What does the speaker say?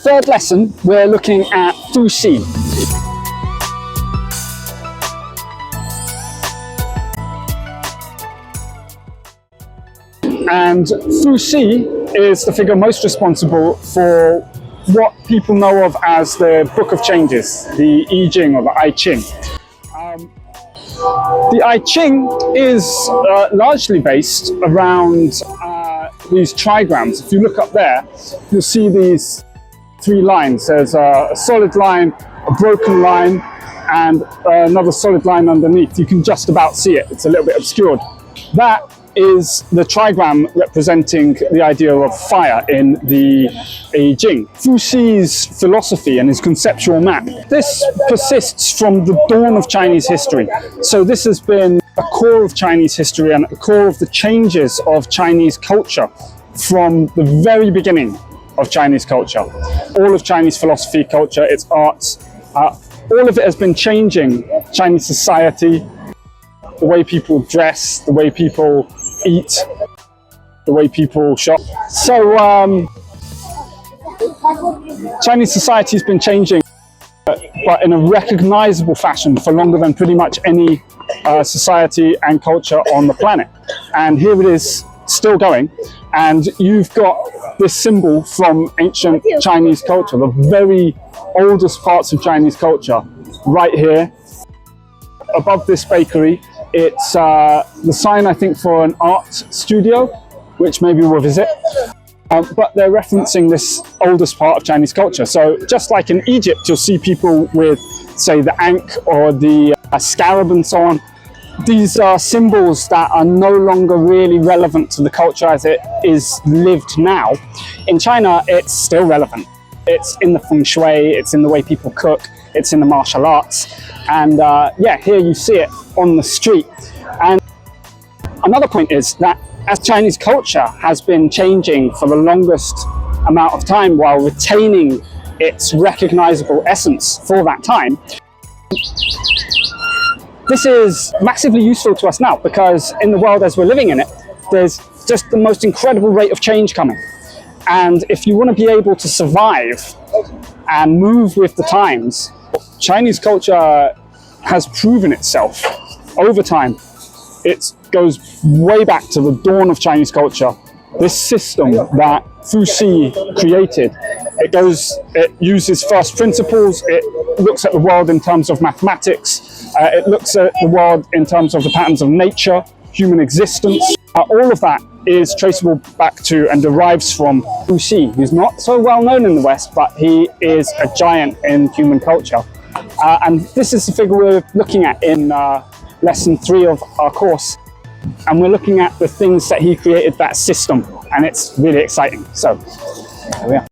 third lesson, we're looking at Fu Xi. And Fu Xi is the figure most responsible for what people know of as the Book of Changes, the I Ching or the I Ching. The I Ching is largely based around these trigrams. If you look up there, you'll see these three lines. There's a solid line, a broken line, and another solid line underneath. You can just about see it. It's a little bit obscured. That is the trigram representing the idea of fire in the I Ching. Fu Xi's philosophy and his conceptual map, this persists from the dawn of Chinese history. So this has been a core of Chinese history and a core of the changes of Chinese culture from the very beginning of Chinese culture. All of Chinese philosophy, culture, its arts, all of it has been changing Chinese society, the way people dress, the way people eat, the way people shop. So Chinese society has been changing, but in a recognizable fashion for longer than pretty much any society and culture on the planet. And here it is, still going. And you've got this symbol from ancient Chinese culture, the very oldest parts of Chinese culture, right here, above this bakery. It's the sign, I think, for an art studio, which maybe we'll visit. But they're referencing this oldest part of Chinese culture. So just like in Egypt, you'll see people with, say, the ankh or the scarab and so on. These are symbols that are no longer really relevant to the culture as it is lived now. In China, it's still relevant. It's in the feng shui, it's in the way people cook, it's in the martial arts. And yeah, here you see it on the street. And another point is that as Chinese culture has been changing for the longest amount of time while retaining its recognizable essence for that time, this is massively useful to us now, because in the world as we're living in it, there's just the most incredible rate of change coming. And if you want to be able to survive and move with the times, Chinese culture has proven itself over time. It goes way back to the dawn of Chinese culture. This system that Fu Xi created, it uses first principles, it looks at the world in terms of mathematics, it looks at the world in terms of the patterns of nature, human existence. All of that is traceable back to and derives from Fu Xi, who's not so well known in the West, but he is a giant in human culture. And this is the figure we're looking at in lesson 3 of our course. And we're looking at the things that he created, that system, and it's really exciting. So, there we are.